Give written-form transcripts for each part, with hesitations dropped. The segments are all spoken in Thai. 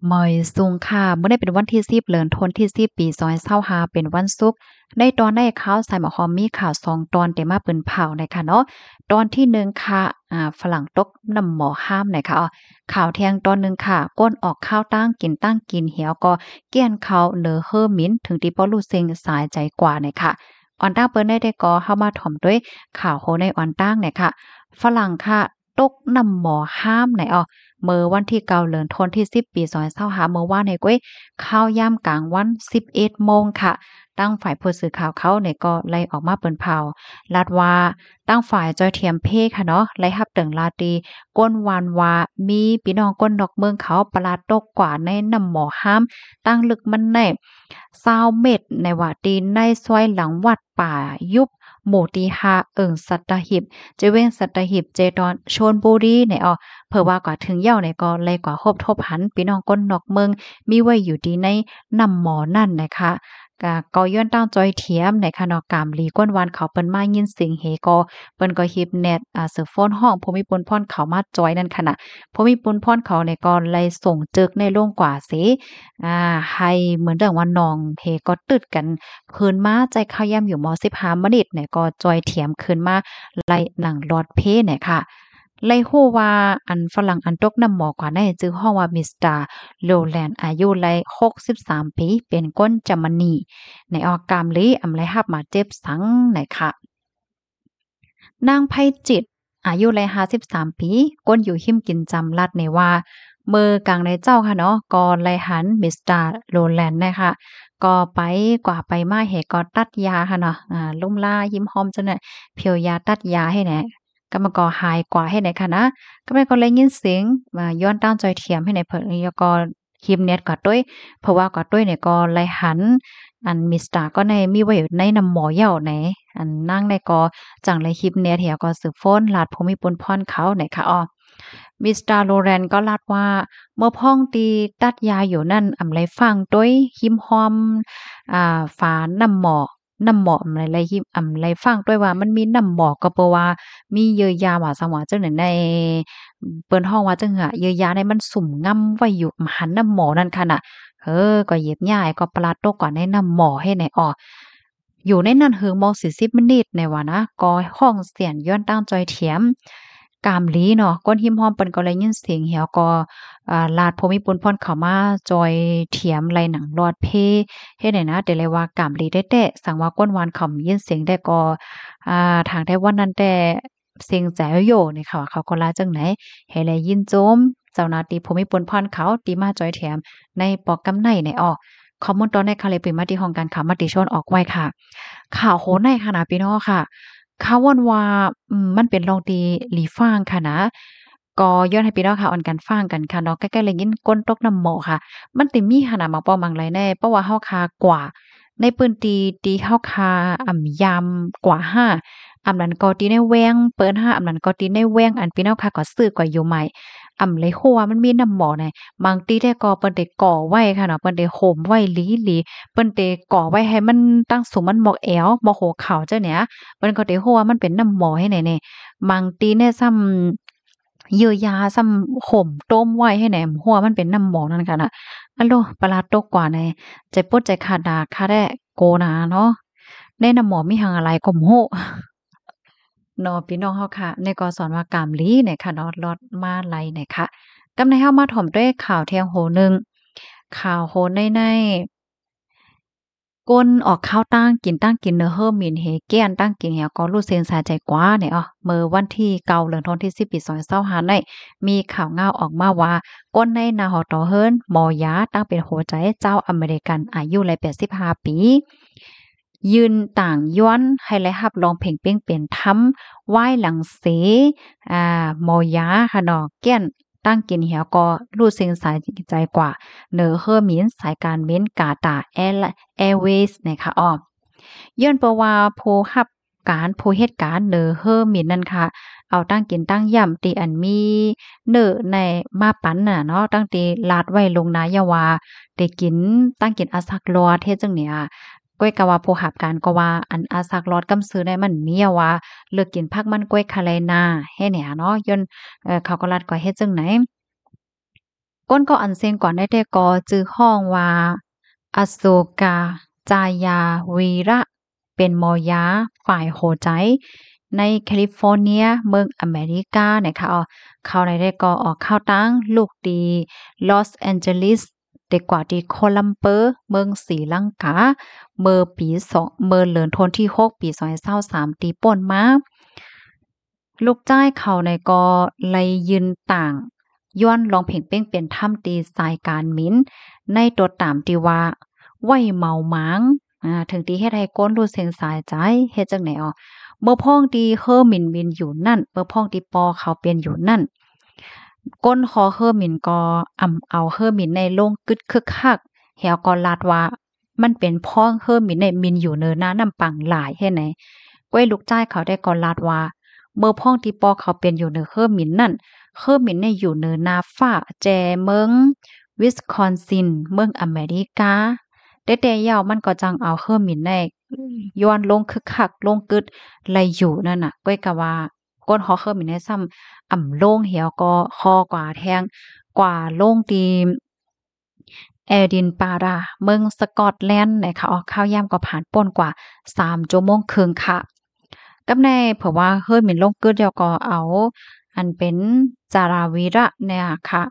มอยซุงค่ะเมื่อได้เป็นวันที่10เดือนธันวาคมที่10ปี2025เป็นวันศุกร์ในตอนได้ข่าวใส่หมอหอมมีข่าว2ตอนแต่มาเปิ้นเผาหน่อยค่ะเนาะตอนที่1ค่ะฝรั่งตกน้ำหมอห้ามหน่อยค่ะข่าวเที่ยงตอนหนึ่งค่ะก้นออกข้าวตั้งกินเหี่ยวก็เกี้ยนเขาเหลือเฮ่อหมิ้นถึงที่ป้อรู้เซ็งสายใจกว่าหน่อยค่ะออนตั้งเปิ้นได้ก็เข้ามาถ่อมด้วยข่าวโหในออนตั้งหน่อยค่ะฝรั่งค่ะตกน้ำหมอห้ามหน่อยเมื่อวันที่9เดือนธันวาคมที่10ปี2025เมื่อวานนี้ก้อยข้าวยามกลางวัน11โมงค่ะตั้งฝ่ายผู้สื่อข่าวเขาเนี่ยก็ไล่ออกมาเปิ้นเผาลาดว่าตั้งฝ่ายจอยเทียมเพค่ะเนาะไล่รับตึงลาตีก้นวานว่ามีพี่น้องก้นนอกเมืองเขาประหลาดตกกว่าในน้ำหมอห้ามตั้งลึกมันแน่20เม็ดในว่าตีในซอยหลังวัดป่ายุบหมู่ที่5สัตหิบเจเว้งสัตหิบเจดอนชลบุรีเนี่ยเผื่อว่ากว่าถึงเหย้าเนี่ยก็เลยกว่าครบทบหันพี่น้องก้นนอกเมืองมีไว้อยู่ดีในนำหมอนั่นนะคะก็ย้อนตั้งจอยเทียมในคะเนาะกามลีก้นวานเขาเปิ้นมายินเสียงเฮก็เปิ้นก็ฮิบเน็ตเสือโฟนห้องภูมิพลพรเขามาจอยนั่นค่ะน่ะภูมิพลพรเขาเนี่ยก็เลยส่งจึกในโรงกว่าสิให้เหมือนเรื่องว่าน้องเฮก็ตึดกันคืนมาใจข้าวย่ำอยู่ม15มนิดเนี่ยก็จอยเทียมคืนมาไล่หนังลอดเพเนี่ยค่ะ เลยฮู้ว่าอันฝรั่งอันตกน้ำหมอกว่าได้จื้อฮ้อว่ามิสเตอร์โลแลนด์อายุไล63ปีเป็นก้นจามนีในออกกามลีอำไลรับมาเจ็บสังไหนค่ะนางไพจิตรอายุไล53ปีก้นอยู่หิมกินจำลัดในว่าเมื่อกลางในเจ้าค่ะเนาะก็ไลหันมิสเตอร์โลแลนด์นะคะก็ไปกว่าไปมาเหก็ตัดยาค่ะเนาะลุ่มล่ายิ้มหอมจังเนี่ยเพียวยาตัดยาให้แหน่ ก็มันก็หายกว่าให้ไหนค่ะนะก็มันก็เลยยินเสียงย้อนตามจอยเทียมให้ไหนเพิ่นแล้วก็คลิปเน็ตก็ด้วยเพราะว่าก็ด้วยเนี่ยก็ไล่หันอันมิสตาก็ในมีไว้อยู่ในนำหมอเหย้าไหนอันนั่งในก็จังเลยคลิปเน็ตเหี่ยก็สืบฟ้นลาดภูมิพลพรเขาไหนค่ะมิสเตอร์โลเรนก็ลาดว่าเมื่อพ้องตีตัดยาอยู่นั่นอำไรฟังด้วยหิมหอมฝาน้ำหมอกน้ำหมอกอำไรหิมอำไรฟังด้วยว่ามันมีน้ำหมอกก็เพราะว่ามีเยอะยาว่าสังว่าจังนั้นในเปิ้นฮ้องว่าจังหะเยอะยาในมันสุ่มง่ำไว้อยู่หันน้ำหมอนั่นค่ะน่ะก็เหยียบย่ายก็ปลาตกกว่าในน้ำหมอให้ไหนอยู่ในนั้นเฮิงมอ40มินิตในว่านะก็ห้องเสียนย้อนตั้งจอยเถียมกามหลีเนาะก้นหิมหอมเปิ้นก็เลยยินเสียงเหี่ยวก็ลาดภูมิพลพรเข้ามาจอยเถียมไหลหนังรอดเพเฮ็ดให้นะแต่เลยว่ากามหลีได้แต่สังว่าก้นวานเขายินเสียงได้ก็ทางได้วันนั้นแต่เสียงแจ๋วโยนี่ค่ะว่าเขาก็ลาจังไหนให้แลยินโจมเจ้าหน้าที่ภูมิพลพรเขาติมาจอยเถียมในปอกกำไนในข้อมูลตอนในคาเลยเป็นมาที่ห้องการข่าวมติชนออกไว้ค่ะข่าวโหนในขนาดพี่น้องค่ะข่าวว่อนว่ามันเป็นรองตีหลีฟางค่ะนะก็ย้อนให้พี่น้องค่ะออนกันฟังกันค่ะเนาะใกล้ๆเลยยินก้นตกน้ำหมอค่ะมันติมีขนาดมาป้อมังไรแน่เพราะว่าเฮาคากว่าในปืนตีเฮาคายามกว่า5นั้นก็ตีในแวงเปิ้น5นั้นก็ตีในแวงอันพี่น้องค่ะก็ซื้อกว่าอยู่ใหม่เลยฮู้ว่ามันมีน้ำหมอในบางตีได้ก็เปิ้นได้ก่อไว้ค่ะเนาะเปิ้นได้โหมไว้หลีๆเปิ้นได้ก่อไว้ให้มันตั้งสูงมันหมอกแอวบ่โหเข่าจังเนี่ยเปิ้นก็ได้ฮู้ว่ามันเป็นน้ำหมอให้แน่ๆบางตีเนี่ยซ้ำเยื้อยาซ้ำห่มต้มไว้ให้แหนมหัวมันเป็นน้ำหมอนั่นค่ะน่ะอะโลปลาร้าตกกว่าในใจปดใจขาดดากค่ะแด้โกนาเนาะในน้ำหมอมีหังอะไรก็บ่ฮู้ เนาะพี่น้องเฮาค่ะในก็สอนว่ากามลีเนี่ยค่ะเนาะลอดมาไลเนี่ยค่ะกำในเฮามาถ่อมด้วยข่าวเที่ยงโหนึงข่าวโหนในก้นออกข้าวตั้งกินเนอเฮอหมิ่นเฮแก้นตั้งกินเหี่ยก็รู้เซนสายใจกว่าเนี่ยเมื่อวันที่9เดือนธันวาคมที่10ปี2025ได้มีข่าวง่าวออกมาว่าก้นในนาหอตอเฮิรนหมอยาตั้งเป็นหัวใจเจ้าอเมริกันอายุเลย85ปียืนต่างย้อนให้และรับรองเพ่งเป้งเป็นทำไหว้หลังเสหมอยาค่ะเนาะแก้นตั้งกินเหี่ยวก็รู้เซ็งสายใจกว่าเหนอเฮอหมินสายการเม้นกาตาแอร์เวย์สนะคะย้อนเพราะว่าผู้เฮ็ดการเหนอเฮอหมินนั่นค่ะเอาตั้งกินตั้งย่ำตีอันมีเน้อในมาปันน่ะเนาะตั้งตีลาดไว้ลงนายาวาได้กินตั้งกินอาสักรอเทศจังเนี่ยก้อยกะว่าผู้หับการก็ว่าอันอาสักรอดกำซื้อได้มันมีอะว่าเลือกกินผักมันก้อยคาไลนาให้เนี่ยเนาะย้อนเขาก็ลัดก็เฮ็ดจังไหน ก้นก็อันเซงก่อนได้แต่ก็จื้อห้องว่าอโศกาจายาวีระเป็นหมอยาฝ่ายโหใจในแคลิฟอร์เนียเมืองอเมริกานะคะเข้าในได้ก็ออกเข้าตั้งลูกดีลอสแอนเจลิสเด็กกว่าที่โคลัมเปอร์เมืองศรีลังกาเมื่อปี2เมื่อเดือนธันวาคมที่6ปี2023ตีป่นมาลูกจ้ายเขาในก็ไลยืนต่างย้อนลองเพ่งเป้งเปลี่ยนถ้ำตีสายการมินในตัวตามที่ว่าไหวเมาหมางถึงที่เฮ็ดให้ก้นรู้เสียงสายใจเฮ็ดจังไหนเมื่อพ่องที่เฮอหมินบินอยู่นั่นเมื่อพ่องที่ปอเขาเปลี่ยนอยู่นั่นก้นคอเฮอหมินก็เอาเฮอหมินในโลงกึดคึกคักเหี่ยวก็ลาดว่ามันเป็นพ่องเฮอหมินในมินอยู่เนินหน้านำปังหลายเฮ็ดไหนก้วยลูกจ้ายเขาได้ก็ลาดว่าเมื่อพ่องที่ปอเขาเป็นอยู่เนอเฮอหมินนั่นเฮอหมินเนี่ยอยู่เนินนาฟ้าแจเมืองวิสคอนซินเมืองอเมริกาแต่ยาวมันก็จังเอาเฮอหมินในย้อนลงคึกคักลงกึดไหลอยู่นั่นน่ะก้อยก็ว่าก้นฮอเฮอหมินในซ้ำโล่งเหี่ยวก็คอกว่าแทงกว่าโล่งตีแอดินปาราเมืองสกอตแลนด์นะคะข้าวยามก็ผ่านป่นกว่า3 ชั่วโมงครึ่งค่ะกับในเผื่อว่าเฮ้ยหมิ่นลงกึดเดียวก็เอาอันเป็นจาราวีระเนี่ยค่ะ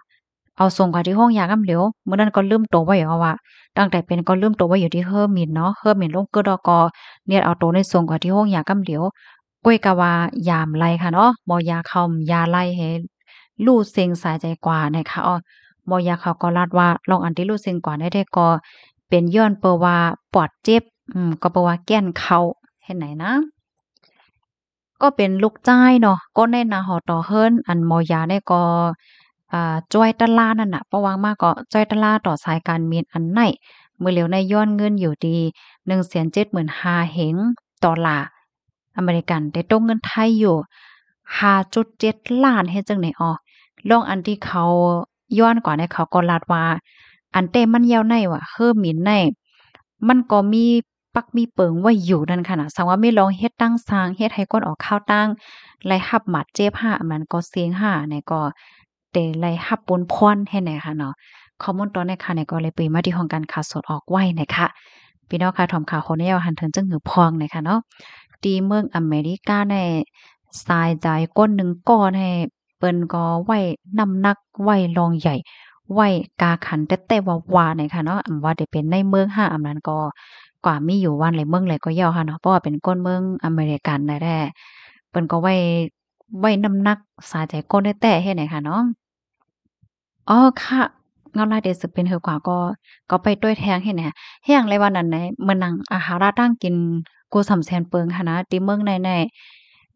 เอาส่งกับที่ห้องยากำเหลียวเมื่อนั้นก็ลืมตัวไว้ว่าตั้งแต่เป็นก็ลืมตัวไว้อยู่ที่เฮอร์มินเนาะเฮอร์มินลงกึดแล้วก็เนี่ยเอาตัวในส่งกับที่ห้องยากำเหลียวก้วยกะว่ายามไล่ค่ะเนาะบ่ยาเข้ายาไล่ให้ลู่เซ็งสายใจกว่านะคะบ่อยากเขาก็ลาดว่าลองอันที่รู้สึกก่อนได้ก็เป็นย้อนเปอว่าปอดเจ็บก็เปอว่าแก้นเขาเฮ็ดไหนนะก็เป็นลูกจ้ายเนาะก็ในนาหอต่อเฮิรนอันมอยาได้ก็จ้อยตะลานั่นน่ะเพราะว่างมาก็จ้อยตะลาต่อสายการมีนอันไหนมื้อเหลียวในย้อนเงินอยู่ดี175,000เฮงดอลลาร์อเมริกันแต่ตรงเงินไทยอยู่5.7ล้านเฮ็ดจังได๋ลองอันที่เขาย้อนก่อนเนี่ยเขาก็ลาดว่าอันเต้มันยาวในว่ะคือหมิ่นในมันก็มีปักมีเปิงไว้อยู่นั่นค่ะนะสังว่าไม่ลองเฮ็ดตั้งสร้างเฮ็ดให้ก้นออกข้าวตั้งไล่หับหมัดเจ็บ5อันนั้นก็เสียง5เนี่ยก็เตไล่หับปนพรให้แหน่ค่ะเนาะข้อมูลตอนนี้ค่ะเนี่ยก็เลยไปมาที่ห้องการข่าวสดออกไว้นะคะพี่น้องค่ะถอมข่าวคนนี้เอาหันถึงจังหือพองนะคะเนาะที่เมืองอเมริกาในทรายใจก้นหนึ่งก้อนให้เปิ้นก็ไว้น้ำหนักไว้รองใหญ่ไว้กาขันแต่ว่าเนี่ยค่ะเนาะว่าได้เป็นในเมือง5นั้นก็กว่ามีอยู่วันหลายเมืองหลายก็ยาวค่ะเนาะเพราะว่าเป็นก้นเมืองอเมริกันแท้ๆเปิ้นก็ไว้น้ำหนักสาใจก้นแต่เฮ็ดไหนค่ะเนาะอ๋อค่ะเงาลายเดสึเป็นเฮอกว่าก็ไปต้วยแทงเฮ็ดแหน่เฮียงเลยว่านั้นไหนมื้อนังอาหาราตั้งกินกูสำแสนเปิงหั้นนะติเมืองใน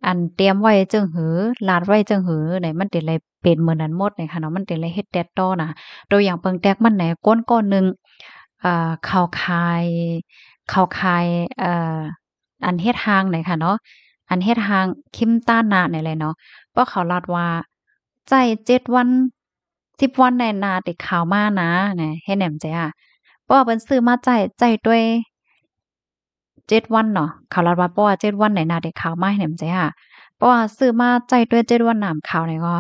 อันเตรียมไว้จึงหือลาดไว้จึงหือไหนมันติเลยเป็นมื้อนั้นหมดนี่ค่ะเนาะมันติเลยเฮ็ดแต๊ดต่อน่ะตัวอย่างเปิงแต๊กมันไหนก้อนหนึ่งเข้าข่ายเข้าข่ายอันเฮ็ดห้างไหนค่ะเนาะอันเฮ็ดห้างคิมต้านนานี่แหละเนาะเพราะเขาลาดว่าใจ7วัน10 วันแน่นาติข่าวมานะน่ะเฮ็ดแหนมใจเพราะว่าเพิ่นซื้อมาใจด้วย7 วันเนาะเขาลาดว่าเพราะว่า7วันไหนนาได้ข่าวมาให้แหนมใจเพราะว่าซื้อมาใจด้วย7 วันน้ำข่าวนี่ก็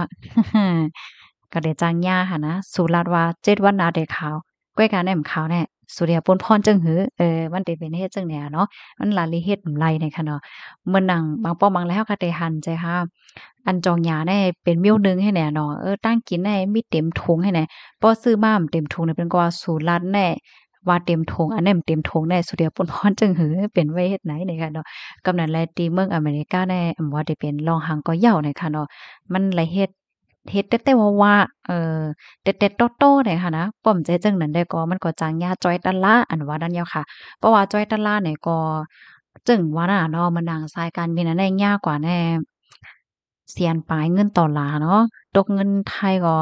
ก็ได้จังยาหั้นนะสุรัตน์ว่า7 วันนาได้ข่าวก้อยการแหนมข่าวแน่สุริยปนพรจังหือมันได้เป็นเฮ็ดจังแหน่เนาะมันหลาลิเฮ็ดไรในค่ะเนาะมื้อนั้นบางป้อมบางแล้วก็ได้หันใจอันจองยาแน่เป็นมิ้วหนึงให้แหน่เนาะตั้งกินได้มีเต็มถุงให้แหน่พอซื้อมาเต็มถุงเนี่ยเป็นก็ว่าสุรัตน์แน่ว่าเต็มถุงอันนั้นเต็มถุงแน่สุริยปนพรจังหือเป็นไว้เฮ็ดไหนนี่ค่ะเนาะกำนั้นแลที่เมืองอเมริกาแน่ว่าได้เป็นรองหังก็ยาวนี่ค่ะเนาะมันเลยเฮ็ดแต่ว่าแต่โตๆเนี่ยค่ะนะป้อมใจจังนั้นได้ก็มันก็จางยาจ้อยตะล้าอันว่านั้นแล้วค่ะเพราะว่าจ้อยตะล้าเนี่ยก็จึงว่าน่ะเนาะมันนางสายการบินอันได้ยากกว่าแน่เสียนปลายเงินต่อหลาเนาะตกเงินไทยก็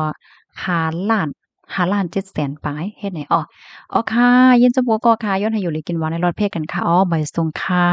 5,700,000ปลายเฮ็ดไหนค่ะยินจะบัวก็ค่ะย้อนให้อยู่เลยกินหวานในรอดเพศกันค่ะบ่ายส่งค่ะ